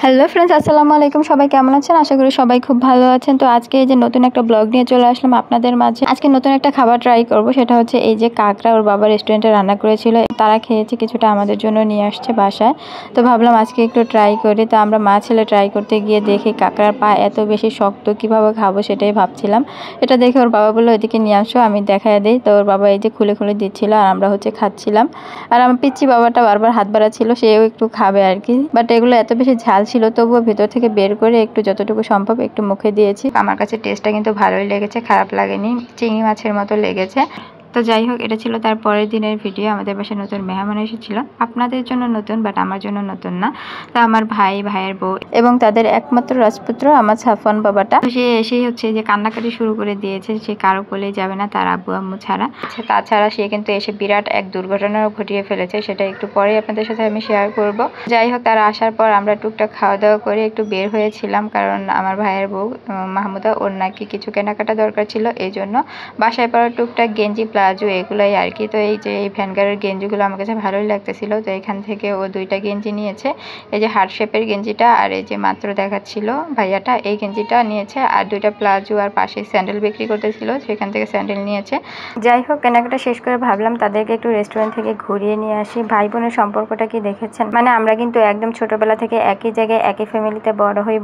Hello friends, আসসালামু আলাইকুম। সবাই কেমন আছেন? আশা করি সবাই খুব ভালো আছেন। তো আজকে এই যে নতুন একটা ব্লগ নিয়ে চলে আসলাম আপনাদের মাঝে। আজকে নতুন একটা খাবার ট্রাই করব, সেটা হচ্ছে এই যে কাঁকড়া ওর বাবা রেস্টুরেন্টে রান্না করেছিল, তারা খেয়েছে, কিছুটা আমাদের জন্য নিয়ে আসছে বাসায়। তো ভাবলাম আজকে একটু ট্রাই করি। তো আমরা মা ছেলে ট্রাই করতে গিয়ে দেখি কাঁকড়ার পা এত বেশি শক্ত, কিভাবে খাবো সেটাই ভাবছিলাম। এটা দেখে ওর বাবা বললো ওইদিকে নিয়ে আসো, আমি দেখায় দিই। তো ওর বাবা এই যে খুলে খুলে দিচ্ছিল আর আমরা হচ্ছে খাচ্ছিলাম। আর আমার পিচ্চি বাবাটা বারবার হাত বাড়াচ্ছিল, সেও একটু খাবে আর কি। বাট এগুলো এত বেশি ঝাল ছিল, তবুও ভেতর থেকে বের করে একটু যতটুকু সম্ভব একটু মুখে দিয়েছি। আমার কাছে টেস্টটা কিন্তু ভালোই লেগেছে, খারাপ লাগেনি, চিংড়ি মাছের মতো লেগেছে। তো যাই হোক, এটা ছিল তার পরের দিনের ভিডিও। আমাদের বাসায় নতুন মেহমান এসেছিল, আপনাদের জন্য নতুন বাট আমার জন্য নতুন না। তো আমার ভাই, ভাইয়ের বউ এবং তাদের একমাত্র রাজপুত্র আমার সাফওয়ান বাবাটা, সে এসেই হচ্ছে যে কান্নাকাটি শুরু করে দিয়েছে। সে কারো কোলেই যাবে না, তার আব্বু আম্মু ছাড়া। তাছাড়া সে কিন্তু এসে বিরাট এক দুর্ঘটনাও ঘটিয়ে ফেলেছে, সেটা একটু পরে আপনাদের সাথে আমি শেয়ার করব। যাই হোক, তারা আসার পর আমরা টুকটাক খাওয়া দাওয়া করে একটু বের হয়েছিলাম, কারণ আমার ভাইয়ের বউ মাহমুদা, ওর নাকি কিছু কেনাকাটা দরকার ছিল, এই জন্য বাসায় পড়া টুকটাক গেঞ্জি প্লাজো এগুলাই আর কি। তো এই যে এই ভ্যানগারের গেঞ্জিগুলো আমার কাছে ভালোই লাগতেছিল, তো এখান থেকে ও দুইটা গেঞ্জি নিয়েছে। এই যে হার্ট শেপের গেঞ্জিটা আর এই যে মাত্র দেখাচ্ছিল ভাইয়াটা, এই গেঞ্জিটা নিয়েছে। আর দুইটা প্লাজো আর পাশে স্যান্ডেল বিক্রি করতেছিল, সেখান থেকে স্যান্ডেল নিয়েছে। যাই হোক, কেনাকাটা শেষ করে ভাবলাম তাদেরকে একটু রেস্টুরেন্ট থেকে ঘুরিয়ে নিয়ে আসি। ভাই বোনের সম্পর্কটা কি দেখেছেন? মানে আমরা কিন্তু একদম ছোটবেলা থেকে একই জায়গায় একই ফ্যামিলিতে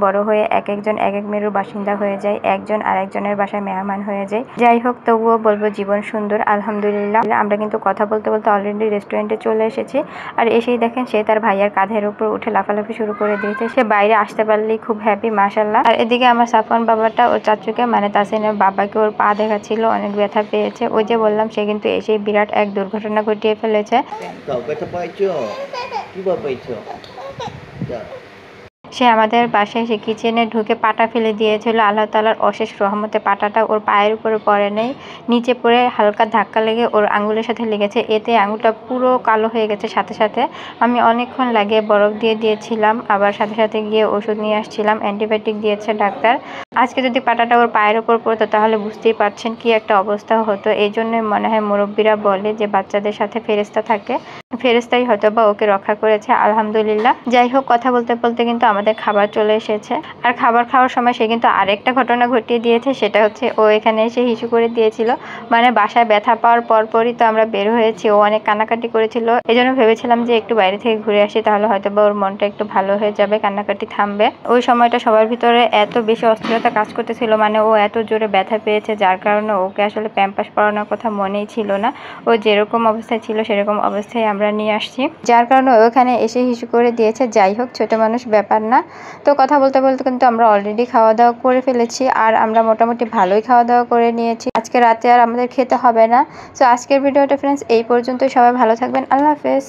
বড় হয়ে এক একজন এক এক মেরুর বাসিন্দা হয়ে যায়, একজন আর একজনের বাসায় মেহমান হয়ে যায়। যাই হোক, তবুও বলবো জীবন সুন্দর, আলহামদুলিল্লাহ। আমরা কিন্তু কথা বলতে বলতে অলরেডি রেস্টুরেন্টে চলে এসেছি। আর এসেই দেখেন সে তার ভাইয়ার কাঁধের উপর উঠে লাফালাফি শুরু করে দিয়েছে। সে বাইরে আসতে পারলেই খুব হ্যাপি, মাশাআল্লাহ। আর এদিকে আমার সাফওয়ান বাবাটা ওর চাচুকে মানে তাসিনের বাবাকে ওর পা দেখাচ্ছিল, অনেক ব্যথা পেয়েছে। ওই যে বললাম, সে কিন্তু এসেই বিরাট এক দুর্ঘটনা ঘটিয়ে ফেলেছে। সে আমাদের বাসায় এসে কিচেনে ঢুকে পাটা ফেলে দিয়েছিল। আল্লাহ তাআলার অশেষ রহমতে পাটাটা ওর পায়ের উপরে পড়ে নেই, নিচে পড়ে হালকা ধাক্কা লেগে ওর আঙুলের সাথে লেগেছে। এতে আঙুলটা পুরো কালো হয়ে গেছে সাথে সাথে। আমি অনেকক্ষণ লাগিয়ে বরফ দিয়ে দিয়েছিলাম, আবার সাথে সাথে গিয়ে ওষুধ নিয়ে আসছিলাম, অ্যান্টিবায়োটিক দিয়েছে ডাক্তার। আজকে যদি পাটাটা ওর পায়ের উপর পড়তো তাহলে বুঝতেই পারছেন কি একটা অবস্থা হতো। এই জন্যই মনে হয় মুরব্বীরা বলে যে বাচ্চাদের সাথে ফেরেশতা থাকে, ফেরেশতাই হয়তো বা ওকে রক্ষা করেছে, আলহামদুলিল্লাহ। যাই হোক, কথা বলতে বলতে কিন্তু আমাদের খাবার চলে এসেছে। আর খাবার খাওয়ার সময় সে কিন্তু আরেকটা ঘটনা ঘটিয়ে দিয়েছে, সেটা হচ্ছে ও এখানে এসে হিসু করে দিয়েছিল। মানে বাসায় ব্যথা পাওয়ার পরপরই তো আমরা বের হয়েছি, ও অনেক কান্নাকাটি করেছিল। এই জন্য ভেবেছিলাম যে একটু বাইরে থেকে ঘুরে আসি, তাহলে হয়তো বা ওর মনটা একটু ভালো হয়ে যাবে, কান্নাকাটি থামবে। ওই সময়টা সবার ভিতরে এত বেশি অস্থিরতা কাজ করতেছিল, মানে ও এত জোরে ব্যথা পেয়েছে, যার কারণে ওকে আসলে প্যাম্পাস পরানোর কথা মনেই ছিল না। ও যেরকম অবস্থায় ছিল সেরকম অবস্থায় আমরা নিয়ে আসছি, যার কারণে ওখানে এসে হিসু করে দিয়েছে। যাই হোক, ছোট মানুষ, ব্যাপার না। তো কথা বলতে বলতে কিন্তু আমরা অলরেডি খাওয়া দাওয়া করে ফেলেছি, আর আমরা মোটামুটি ভালোই খাওয়া দাওয়া করে নিয়েছি। আজকে রাতে আর আমাদের খেতে হবে না। তো আজকের ভিডিওটা ফ্রেন্ডস এই পর্যন্তই। সবাই ভালো থাকবেন, আল্লাহ হাফেজ।